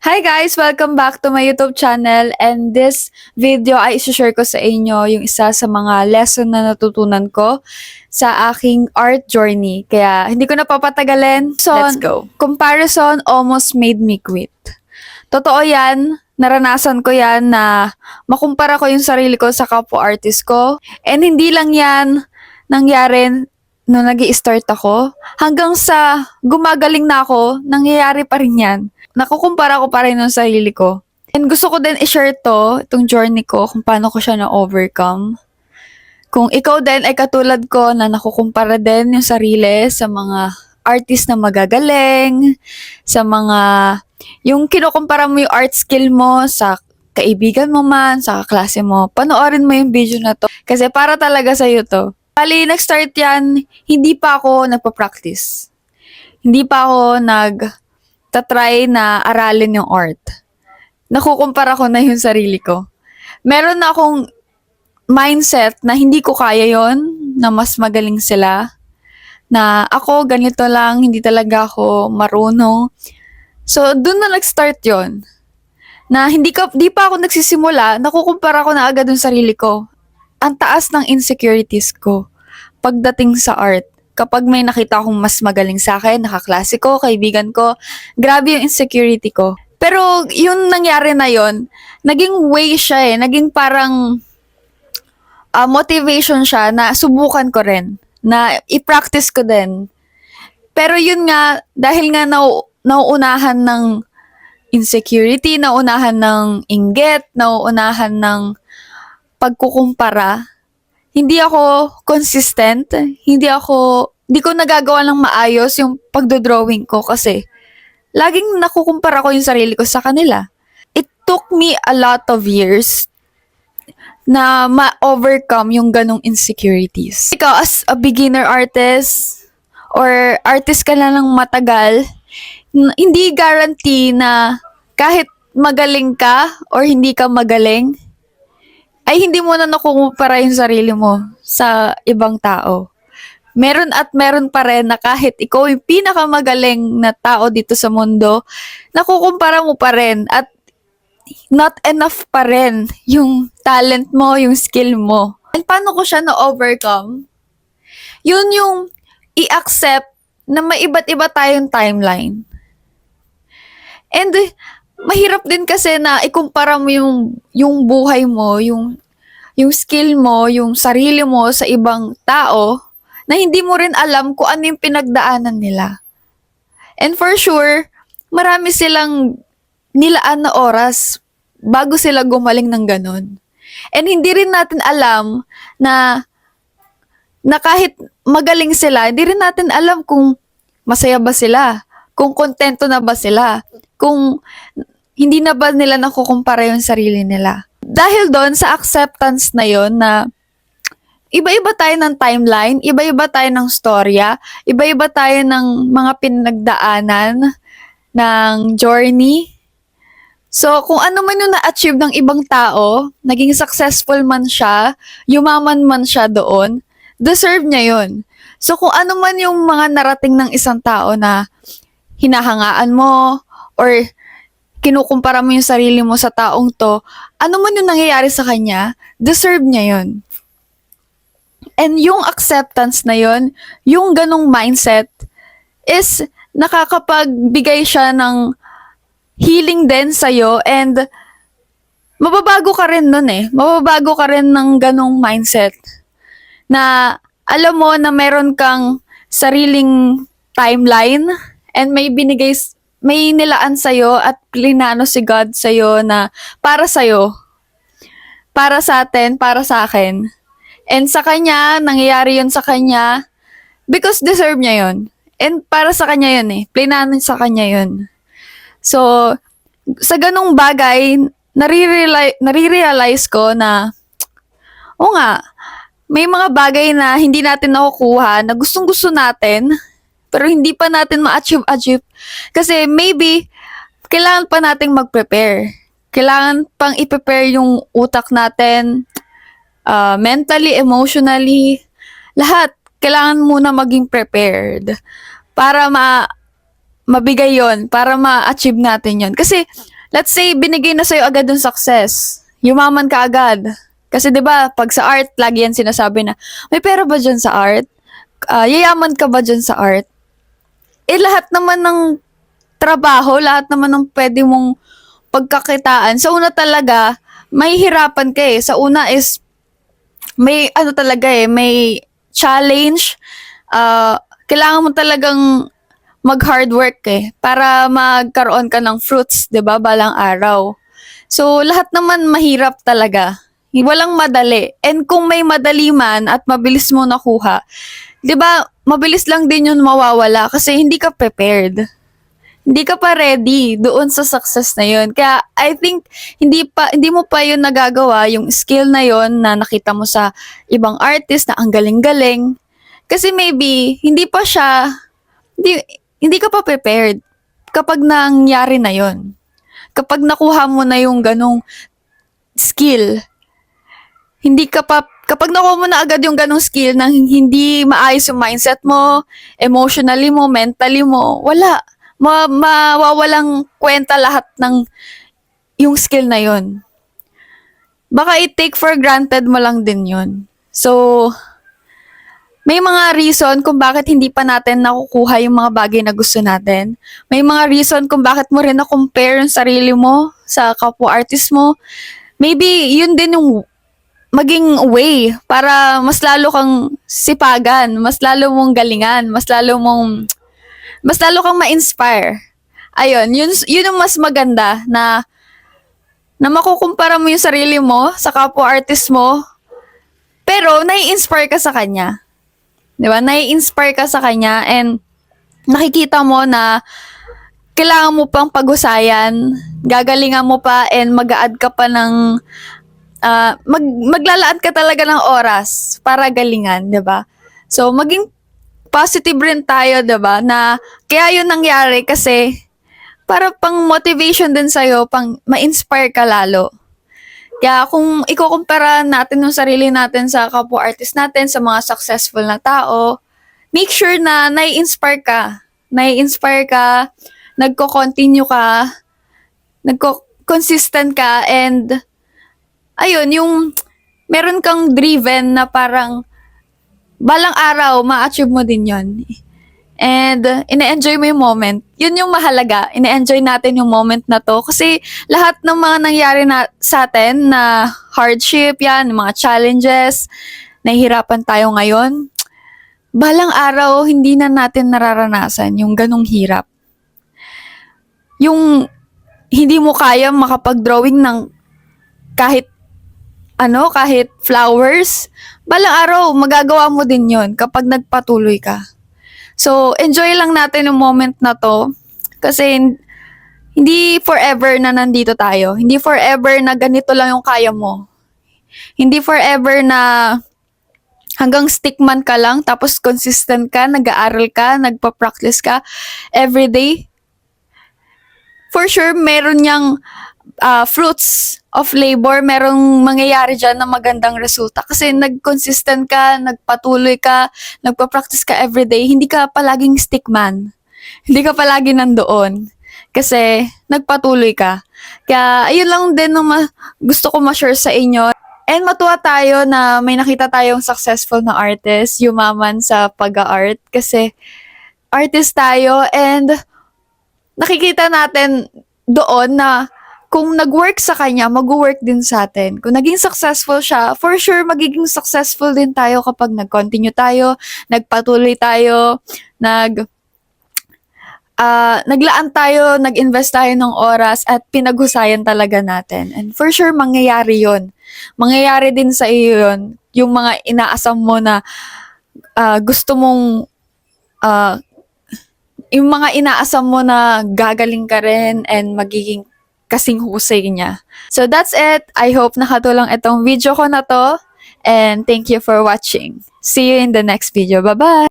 Hi guys! Welcome back to my YouTube channel, and this video ay isi-share ko sa inyo yung isa sa mga lesson na natutunan ko sa aking art journey. Kaya hindi ko na papatagalin. So, let's go! Comparison almost made me quit. Totoo yan, naranasan ko yan na makumpara ko yung sarili ko sa kapwa artist ko. And hindi lang yan nangyari nung nag-i-start ako. Hanggang sa gumagaling na ako, nangyayari pa rin yan. Nakukumpara ko pa rin ng sarili ko. And gusto ko din i-share itong journey ko, kung paano ko siya na-overcome. Kung ikaw din ay katulad ko na nakukumpara din yung sarili sa mga artist na magagaling, sa mga, yung kinukumpara mo yung art skill mo sa kaibigan mo man, sa kaklase mo, panoorin mo yung video na to. Kasi para talaga sa'yo to. Bali, nag-start yan, hindi pa ako nagpa-practice. Hindi pa ako nag-try na aralin yung art. Nakukumpara ko na yung sarili ko. Meron na akong mindset na hindi ko kaya yon, na mas magaling sila. Na ako, ganito lang, hindi talaga ako marunong. So, dun na nag-start yon. Na di pa ako nagsisimula, nakukumpara ko na agad yung sarili ko. Ang taas ng insecurities ko pagdating sa art. Kapag may nakita akong mas magaling sa akin, nakaklase ko, kaibigan ko, grabe yung insecurity ko. Pero yung nangyari na yon, naging way siya naging parang motivation siya na subukan ko rin, na i-practice ko din. Pero yun nga, dahil nga nauunahan ng insecurity, nauunahan ng inggit, nauunahan ng pagkukumpara, hindi ako consistent, hindi ko nagagawa ng maayos yung pagdodrawing ko kasi laging nakukumpara ko yung sarili ko sa kanila. It took me a lot of years na ma-overcome yung ganong insecurities. Ikaw as a beginner artist or artist ka na ng matagal, hindi guarantee na kahit magaling ka or hindi ka magaling, ay hindi mo na nakukumpara yung sarili mo sa ibang tao. Meron at meron pa rin na kahit ikaw yung pinakamagaling na tao dito sa mundo, nakukumpara mo pa rin at not enough pa rin yung talent mo, yung skill mo. And paano ko siya na-overcome? Yun yung i-accept na may iba't iba tayong timeline. And mahirap din kasi na ikumpara mo yung buhay mo, yung skill mo, yung sarili mo sa ibang tao na hindi mo rin alam kung ano yung pinagdaanan nila. And for sure, marami silang nilaan na oras bago sila gumaling ng ganun. And hindi rin natin alam na kahit magaling sila, hindi rin natin alam kung masaya ba sila, kung kontento na ba sila, kung hindi na ba nila nakukumpara yung sarili nila. Dahil doon sa acceptance na yon na iba-iba tayo ng timeline, iba-iba tayo ng storya, iba-iba tayo ng mga pinagdaanan, ng journey. So, kung ano man yung na-achieve ng ibang tao, naging successful man siya, yumaman man siya doon, deserve niya yon. So, kung ano man yung mga narating ng isang tao na hinahangaan mo, or kinukumpara mo yung sarili mo sa taong to, ano man yung nangyayari sa kanya, deserve niya yon. And yung acceptance na yon, yung ganong mindset, is nakakapagbigay siya ng healing din sa'yo, and mababago ka rin nun Mababago ka rin ng ganong mindset. Na alam mo na meron kang sariling timeline, and may nilaan sa'yo at plinano si God sa'yo na para sa'yo, para sa atin, para sa akin. And sa kanya, nangyayari yun sa kanya because deserve niya yun. And para sa kanya yun plinano sa kanya yun. So, sa ganong bagay, nare-realize ko na, o nga, may mga bagay na hindi natin nakukuha na gustong-gusto natin, pero hindi pa natin ma-achieve. Kasi maybe, kailangan pa nating mag-prepare. Kailangan pang i-prepare yung utak natin, mentally, emotionally, lahat. Kailangan muna maging prepared para mabigay yon, para ma-achieve natin yon. Kasi let's say, binigay na sa'yo agad yung success. Yumaman ka agad. Kasi 'di ba pag sa art, lagi yan sinasabi na, may pera ba dyan sa art? Yayaman ka ba dyan sa art? Lahat naman ng trabaho, lahat naman ng pwede mong pagkakitaan. Sa una talaga, may hirapan ka eh. Sa una is, may ano talaga eh, may challenge. Kailangan mo talagang mag-hard work eh, para magkaroon ka ng fruits, 'di ba, balang araw. So, lahat naman mahirap talaga. Walang madali. And kung may madali man at mabilis mo nakuha, 'di ba, mabilis lang din 'yun mawawala kasi hindi ka prepared. Hindi ka pa ready doon sa success na 'yun. Kaya I think hindi mo pa 'yun nagagawa, yung skill na 'yun na nakita mo sa ibang artist na ang galing-galing. Kasi maybe hindi hindi ka pa prepared kapag nangyari na 'yon. Kapag nakuha mo na yung ganong skill, kapag nakuha mo na agad yung ganong skill nang hindi maayos yung mindset mo, emotionally mo, mentally mo, wala. Mawawalang kwenta lahat ng yung skill na yon. Baka i-take for granted mo lang din yun. So, may mga reason kung bakit hindi pa natin nakukuha yung mga bagay na gusto natin. May mga reason kung bakit mo rin na-compare yung sarili mo sa kapwa-artist mo. Maybe yun din yung maging way para mas lalo kang sipagan, mas lalo mong galingan, mas lalo kang ma-inspire. Ayun, yun yung mas maganda na makukumpara mo yung sarili mo sa kapwa-artist mo, pero nai-inspire ka sa kanya. 'Di ba? Nai-inspire ka sa kanya and nakikita mo na kailangan mo pang pag-usayan, gagalingan mo pa and mag-a-add ka pa ng maglalaan ka talaga ng oras para galingan, 'di ba? So maging positive rin tayo, 'di ba? Na kaya 'yun nangyari kasi para pang motivation din sa'yo, pang ma-inspire ka lalo. Kaya kung ikukumpara natin yung sarili natin sa kapwa-artist natin, sa mga successful na tao, make sure na nai-inspire ka. Nai-inspire ka, nagko-continue ka, nagko-consistent ka, and ayun, yung meron kang driven na parang balang araw, ma-achieve mo din yon. And ine-enjoy mo yung moment. Yun yung mahalaga. Ine-enjoy natin yung moment na to. Kasi lahat ng mga nangyari sa atin na hardship yan, mga challenges, nahihirapan tayo ngayon, balang araw, hindi na natin nararanasan yung ganong hirap. Yung hindi mo kaya makapag-drawing ng kahit flowers, balang araw, magagawa mo din yon kapag nagpatuloy ka. So, enjoy lang natin yung moment na to kasi hindi forever na nandito tayo. Hindi forever na ganito lang yung kaya mo. Hindi forever na hanggang stickman ka lang tapos consistent ka, nag-aaral ka, nagpa-practice ka everyday. For sure, meron niyang fruits of labor, merong mangyayari dyan na magandang resulta. Kasi nag-consistent ka, nagpatuloy ka, nagpa-practice ka everyday, hindi ka palaging stickman. Hindi ka palagi nandoon. Kasi nagpatuloy ka. Kaya ayun lang din ang gusto ko ma-share sa inyo. And matuwa tayo na may nakita tayong successful na artist, yumaman sa pag-art. Kasi artist tayo and nakikita natin doon na kung nag-work sa kanya, mag-work din sa atin. Kung naging successful siya, for sure, magiging successful din tayo kapag nag-continue tayo, nagpatuloy tayo, naglaan tayo, nag-invest tayo ng oras, at pinaghusayan talaga natin. And for sure, mangyayari yon. Mangyayari din sa iyo yon. Yung mga inaasam mo na gusto mong yung mga inaasam mo na gagaling ka rin and magiging kasing husay niya. So that's it. I hope nakatulong itong video ko na to. And thank you for watching. See you in the next video. Bye-bye!